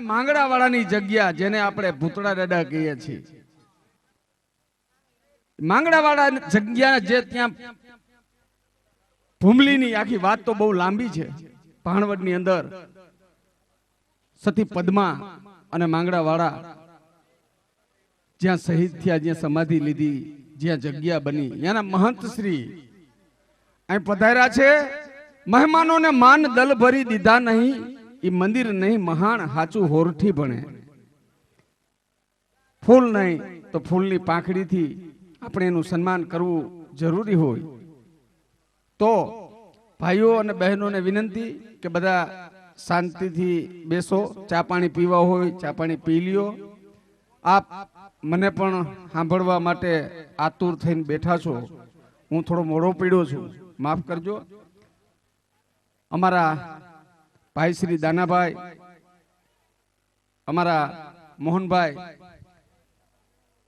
માંગડાવાળાની જગ્યા જેને આપણે ભૂતળા દાદા કહીએ છીએ, માંગડાવાળા જગ્યા જે ત્યાં ભૂમલીની આખી વાત તો બહુ લાંબી છે. ભાણવડની અંદર સતી પદ્મા અને માંગડાવાળા જ્યાં શહીદ થયા, જ્યાં સમાધિ લીધી, જ્યાં જગ્યા બની, એના મહંત શ્રી અહીં પધાર્યા છે. મહેમાનોને માન દલ ભરી દીધા નહીં, એ મંદિર નહીં મહાન હાચું હોરઠી ભણે. ફૂલ નહીં તો ફૂલની પાંખડીથી આપણે એનું સન્માન કરવું જરૂરી હોય. તો ભાઈઓ અને બહેનોને વિનંતી કે બધા શાંતિથી બેસો, ચા પાણી પીવા હોય ચા પાણી પી લ્યો. આપ મને પણ સાંભળવા માટે આતુર થઈને બેઠા છો, હું થોડો મોડો પીડ્યો છું, માફ કરજો. અમારા ભાઈ શ્રી દાનાભાઈ, અમારા મોહનભાઈ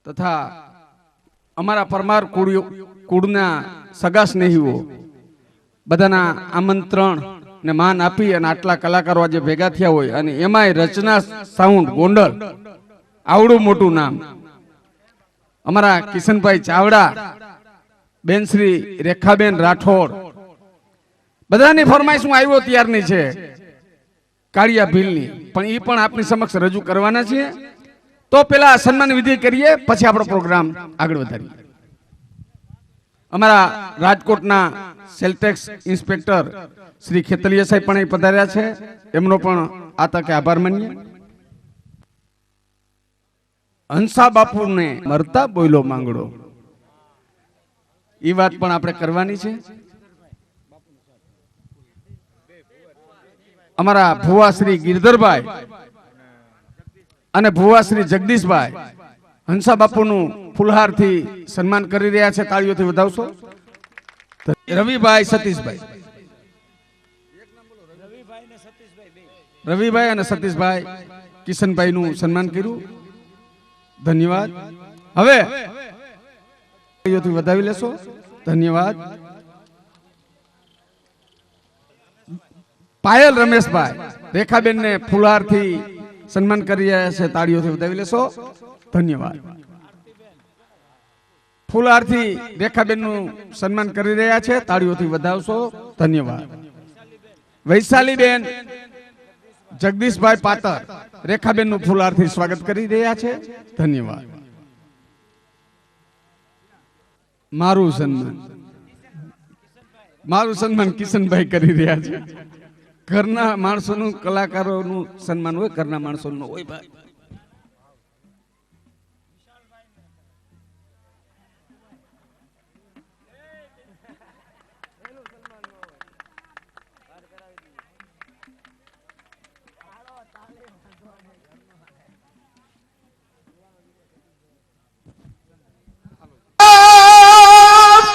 તથા અમારા પરમાર કુળના સગા સ્નેહીઓ બધાના આમંત્રણ ને માન આપી અને આટલા કલાકારો આજે ભેગા થયા હોય, અને એમાંય રચના સાઉન્ડ ગોંડલ, આવડું મોટું નામ, અમારા કિશનભાઈ ચાવડા, બેન શ્રી રેખાબેન રાઠોડ, બધાની ફરમાઈશ હું આવ્યો ત્યારની છે કાળિયા ભીલની, પણ એ પણ આપની સમક્ષ રજૂ કરવાના છીએ. તો પેલા સન્માન વિધિ કરીએ, પછી આપણો પ્રોગ્રામ આગળ વધારીએ. અમારા રાજકોટના સેલટેક્સ ઇન્સ્પેક્ટર શ્રી ખેતલિયા સાહેબ પણ પધાર્યા છે, એમનો પણ આ તકે આભાર માનીએ. હંસા બાપુને મરતા બોયલો માંગડો, એ વાત પણ આપણે કરવાની છે. અમારા ભુવા શ્રી ગિરધરભાઈ અને ભુવા શ્રી જગદીશભાઈ હંસા બાપુનું ફુલહારથી સન્માન કરી રહ્યા છે, તાળીઓથી વધાવશો. રવિભાઈ સતીશભાઈ, રવિભાઈ અને સતીશભાઈ કિશનભાઈ નું સન્માન કર્યું, ધન્યવાદ. હવે તાળીઓથી વધાવી લેશો, ધન્યવાદ. પાયલ રમેશભાઈ રેખાબેન ને ફુલહારથી સન્માન કરી રહ્યા છે, તાળીઓથી વધાવી લેશો, ધન્યવાદ. ફુલહારથી રેખાબેન નું સન્માન કરી રહ્યા છે, તાળીઓથી વધાવશો, ધન્યવાદ. વૈશાલીબેન જગદીશભાઈ પાતર રેખાબેન નું ફુલહારથી સ્વાગત કરી રહ્યા છે, ધન્યવાદ. મારું સન્માન કિશનભાઈ કરી રહ્યા છે. ઘરના માણસોનું, કલાકારોનું સન્માન હોય, ઘરના માણસોનું હોય ભાઈ.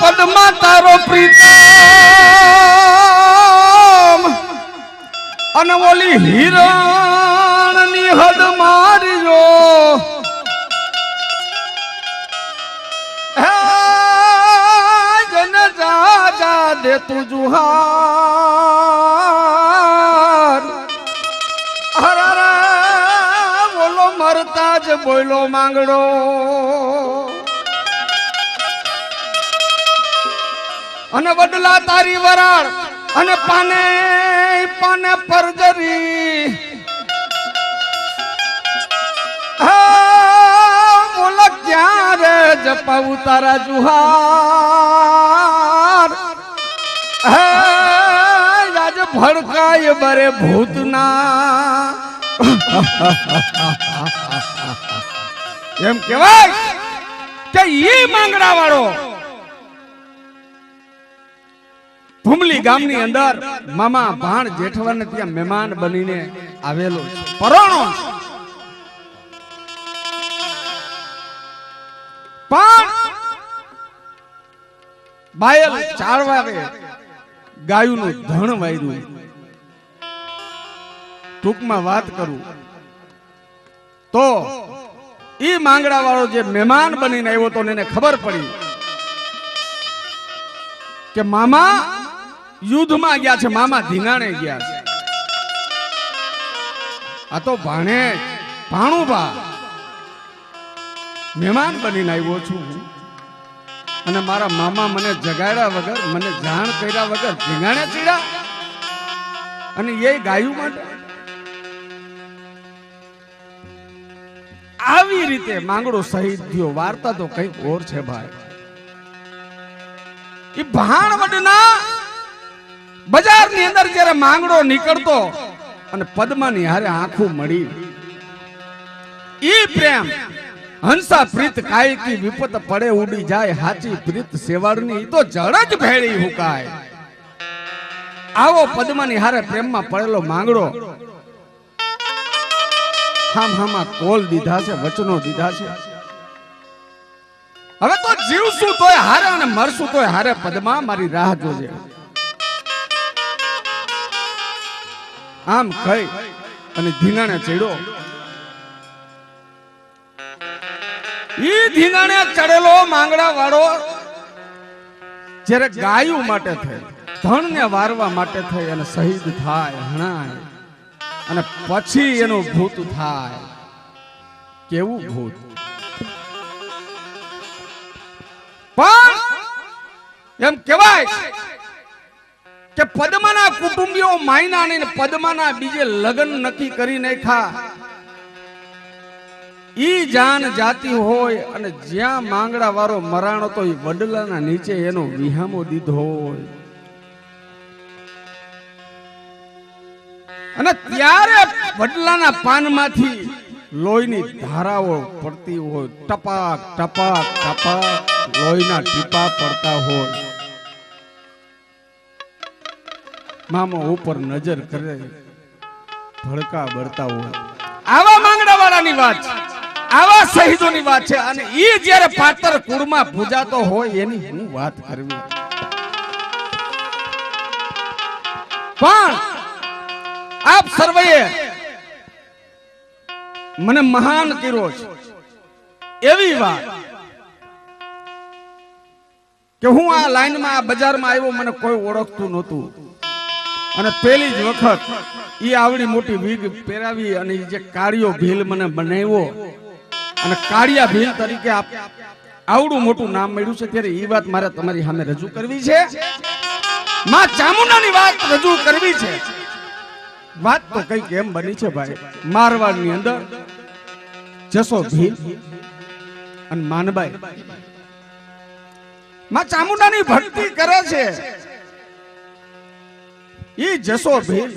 પદ્મા તારો પ્રીતમ અને ઓલી હિરણ ની હદ મારજો, જન જા દે તું જુહાર. હર બોલો મરતા જ બોલો માંગડો, અને વડલા તારી વરાળ અને પાને પાને પરજરી. બોલ ક્યારે જપાવું તારા જુહાર. રાજ ભડકાય બરે ભૂતના. એમ કેવાય કે ઈ માંગડા વાળો ભૂમલી ગામની અંદર મામા ભાણ જેઠવાને ત્યાં મહેમાન બનીને આવેલો છે, પરોણો છે. પણ બાયલ ચારવારે ગાયુંનું ધણ વાયરું. ટૂંકમાં વાત કરું તો ઈ માંગડા વાળો જે મહેમાન બનીને આવ્યો તો એને ખબર પડી કે મામા યુદ્ધમાં ગયા છે, મામા ધીંગાણે ગયા છે. આ તો ભાણુભા મહેમાન બનીને આવ્યો છું અને મારા મામા મને જગાડ્યા વગર, મને જાણ કર્યા વગર ધીંગાણે ચીડા, અને એ ગાયું માટે આવી રીતે માંગડો શહીદ થયો. વાર્તા તો કઈક ઓર છે ભાઈ. એ ભાણવડના બજારની અંદર જ્યારે માંગડો નીકળતો અને પદ્માની હારે આંખું મળી, ઈ પ્રેમ હંસા પ્રીત કાયકી વિપત પડે ઉડી જાય, હાચી પ્રીત સેવાળની તો જળ જ ભેળી હુકાય. આવો પદ્માની હારે પ્રેમમાં પડેલો માંગડો હામાં કોલ દીધા છે, વચનો દીધા છે. હવે તો જીવશું તોય હારે અને મરશું તોય હારે. પદ્મા મારી રાહ જોજે. આમ કહી અને ધીંગાણે ચડ્યો. ઈ ધીંગાણે ચડેલો માંગડા વાળો જ્યારે ગાયું માટે થઈ, ધણને વારવા માટે થઈ અને શહીદ થાય, હણાય, અને પછી એનું ભૂત થાય. કેવું ભૂત! પણ એમ કહેવાય કે પદ્માના કુટુંબીઓ માયના ને પદ્માના બીજે લગ્ન નક્કી કરી નાખ્યા. ઈ જાન જાતી હોય અને જ્યાં માંગડા વાળો મરાણો તો ઈ વડલાના નીચે એનો વિહામો દીધો હોય, અને ત્યારે વડલાના પાનમાંથી લોહીની ધારાઓ પડતી હોય, ટપાક ટપાક ટપાક લોહીના ટીપા પડતા હોય. મામો ઉપર નજર કરે, ભડકા બળતા હોય. આવા માંગડા વાળાની વાત છે, આવા શહીદોની વાત છે. અને ઈ જ્યારે પાતર કુળમાં પૂજાતો હોય એની હું વાત કરવી. પણ આપ સર્વએ મને મહાન કર્યો છે એવી વાત કે હું આ લાઈનમાં આ બજારમાં આવ્યો, મને કોઈ ઓળખતું નહોતું. અને પહેલી જ વખત ઈ આવડી મોટી વીગ પહેરાવી અને જે કાળિયો ભીલ મને બનાવ્યો અને કાળિયા ભીલ તરીકે આવડું મોટું નામ મળ્યું છે, ત્યારે ઈ વાત મારે તમારી સામે રજૂ કરવી છે. માં ચામુંડાની વાત રજૂ કરવી છે. વાત તો કઈક એમ બની છે ભાઈ, મારવાડની અંદર જસો ભીલ અને માનબાઈ માં ચામુંડાની ભક્તિ કરે છે. ઈ જસો ભીલ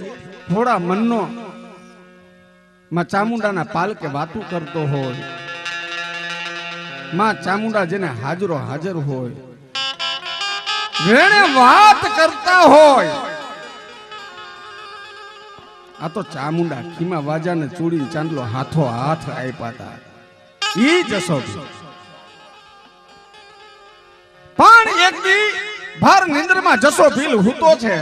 થોડા મનનો માં ચામુંડાના પાલકે વાતું કરતો હોય, માં ચામુંડા જેને હાજરો હાજર હોય, જેને વાત કરતા હોય. આ તો ચામુંડા ખીમા વાજાને ચૂડીને ચાંદલો હાથો હાથ આપ્યા હતા. ઈ જસો પણ એક દી ભાર નિંદ્રમાં જસો ભીલ હૂતો છે.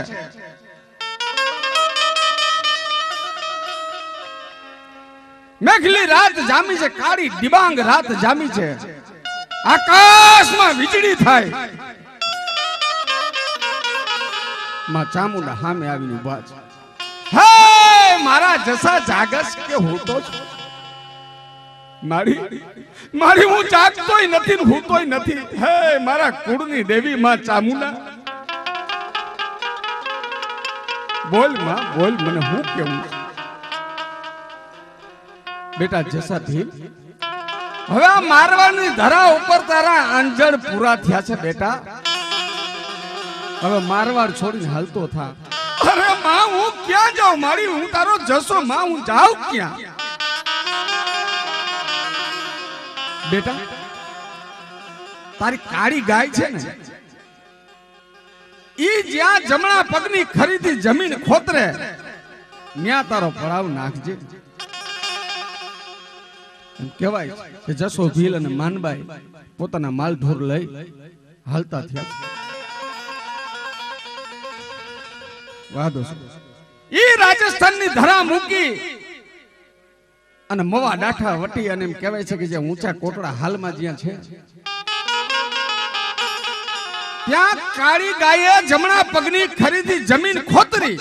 મેઘલી રાત જામી છે, કાળી ડિબાંગ રાત જામી છે, આકાશમાં વીજળી થાય. માં ચામુંડા સામે આવીને ઉભા છે. હે મારા જસા જાગસ કે હું તો મારી હું જાગતોય નથી ને હૂતોય નથી. હે મારા કુળની દેવી માં ચામુંડા, બોલ માં બોલ, મને હું કેવું બેટા જસા ભીલ. હવે આ મારવાની ધરા ઉપર તારા આંજણ પૂરા થયા છે બેટા. હવે મારવાડ છોડીને હાલતો થા. અરે માં હું ક્યાં જાઉં? મારી હું તારો જસો માં, હું જાઉં ક્યાં? બેટા તારી કાળી ગાય છે ને, ઈ જ્યાં જમણા પગની ખરીદી જમીન ખોતરે ત્યાં તારો પડાવ નાખજે. કહેવાય કે જસો ભીલ અને માનબાઈ પોતાના માલ ઢોર લઈ હાલતા થયા. વાદો ઈ રાજસ્થાનની ધરા મૂકી અને મવા ડાઠા વટી અને એમ કહેવાય છે કે જે ઊંચા કોટડા હાલમાં જ્યાં છે ત્યાં કાળી ગાયે જમણા પગની ખરીદી જમીન ખોતરી.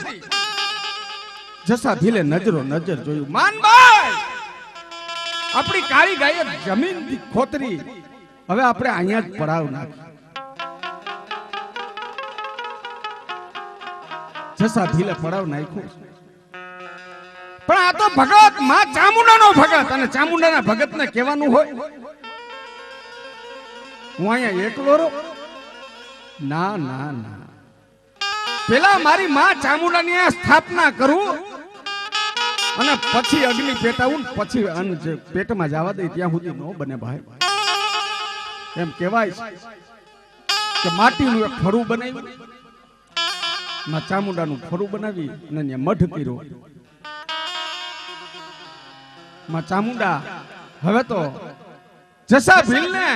જસા ભીલે નજરો નજર જોયું. માનભાઈ આપણી કાળી ગાયે જમીન ખોતરી, હવે આપણે અહીંયા જ પડાવ નાખી. જસા ભીલે પડાવ નાખ્યું. પણ આ તો ભગત માં ચામુંડાનો ભગત, અને ચામુંડાના ભગતને કહેવાનું હોય હું અહીંયા એકલો રહું? ના ના ના, પેલા મારી માં ચામુંડાની સ્થાપના કરું અને પછી અગ્નિ પેટાવું, પછી અન્ન જે પેટમાં જવા દે ત્યાં સુધી ન બને ભાઈ. એમ કહેવાય કે માટીનું એક ફરું બનાવ્યું, માં ચામુંડાનું ફરું બનાવી અને ત્યાં મઢ કર્યો. માં ચામુંડા હવે તો જસા ભીલને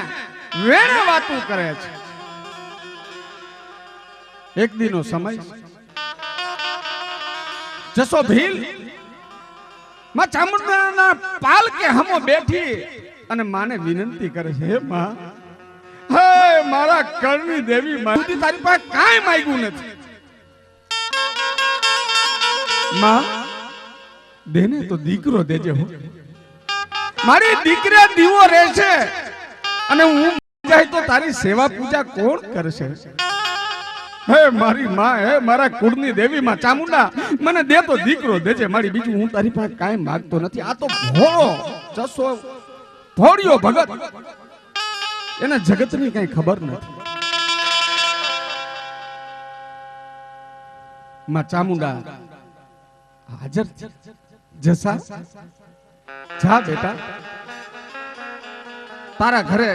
વેણે વાતું કરે છે. એક દીનો સમય જસો ભીલ માં ચામુંડાના પાલકે હમો બેઠી અને માને વિનંતી કરે છે, હે માં, હે મારા કરણી દેવી માં, તારી પાસે કાંઈ માંગ્યું નથી. માં દેને તો દીકરો દેજે હો. મારી દીકરે દીવો રહેશે અને હું જાય તો તારી સેવા પૂજા કોણ કરશે? હે મારી માં, હે મારા કુળની દેવી માં ચામુંડા, મને દે તો દીકરો દેજે મારી, બીજું હું તારી પાસે કાંઈ માંગતો નથી. આ તો ભોળો જસો ભોળિયો ભગત, એને જગતની કઈ ખબર નથી. માં ચામુંડા હાજર. જસા જા બેટા, તારા ઘરે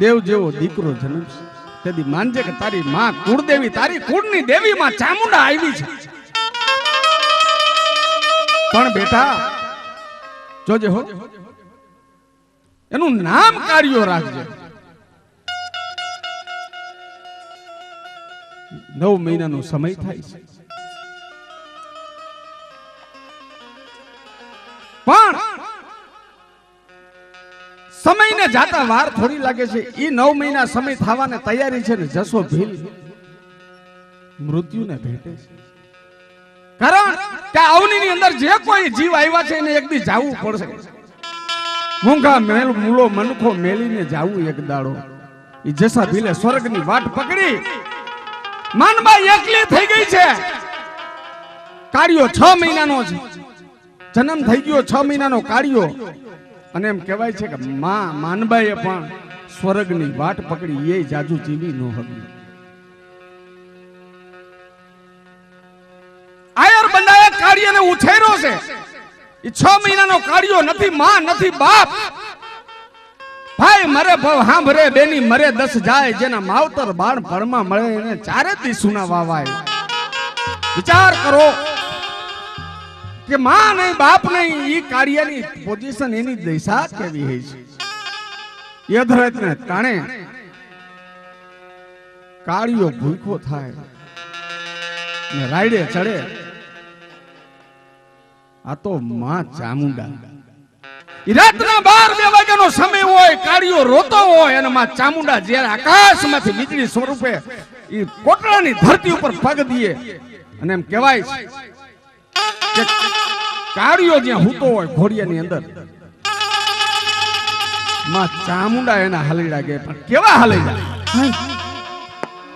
દેવ જેવો દીકરો જન્મશે. તેથી માનજે કે તારી માં કુળદેવી, તારી કુળની દેવી માં ચામુંડા આવી છે. પણ બેટા જોજે હો, એનું નામ કાર્યો રાખજે. 9 મહિનાનો સમય થાય છે, પણ સમયને જાતા વાર થોડી લાગે છે. એ 9 મહિના સમય થવાને તૈયારી છે ને જસો ભીલ મૃત્યુને ભેટે છે. કારણ કે અવનીની અંદર જે કોઈ જીવ આવ્યા છે એને એક દી જાવું પડશે. મૂંગા મેલ મૂળો મનખો મેલીને જાવું એક દાડો. એ જસા ભીલે સ્વર્ગની વાટ પકડી માનબા એકલી થઈ ગઈ છે. કાળિયો 6 મહિનાનો છે, જન્મ થઈ ગયો 6 મહિનાનો કાળિયો. અને એમ કહેવાય છે કે માનબાઈએ પણ સ્વર્ગની વાટ પકડી, એ જાજુ જીવી ન હતી. આયર બંડાએ કાળિયાને ઉછેર્યો છે. એ 6 મહિનાનો કાળિયો નથી માં નથી બાપ. ભાઈ મરે ભવ હાંભરે બેની મરે 10 જાય, જેના માવતર બાણ ભણમાં મળે એને 4 દી સુના વાવાય. વિચાર કરો કે માં નહીં બાપ નહીં, ઈ કાળિયાની પોઝિશન એની દિશા કેવી હોય છે. યધરતને તાણે કાળિયો ભૂખો થાય ને રાયડે ચડે. આ તો માં ચામુંડા. રાતના 12 વાગ્યાનો સમય હોય, કાળિયો રોતો હોય અને માં ચામુંડા જ્યારે આકાશમાંથી વીજળી સ્વરૂપે ઈ કોટડાની ધરતી ઉપર પગ દીએ. અને એમ કહેવાય છે કે કાળિયો જ્યાં હૂતો હોય ઘોડિયાની અંદર, માં ચામુંડા એના હલૈડા ગયા. પણ કેવા હલૈડા!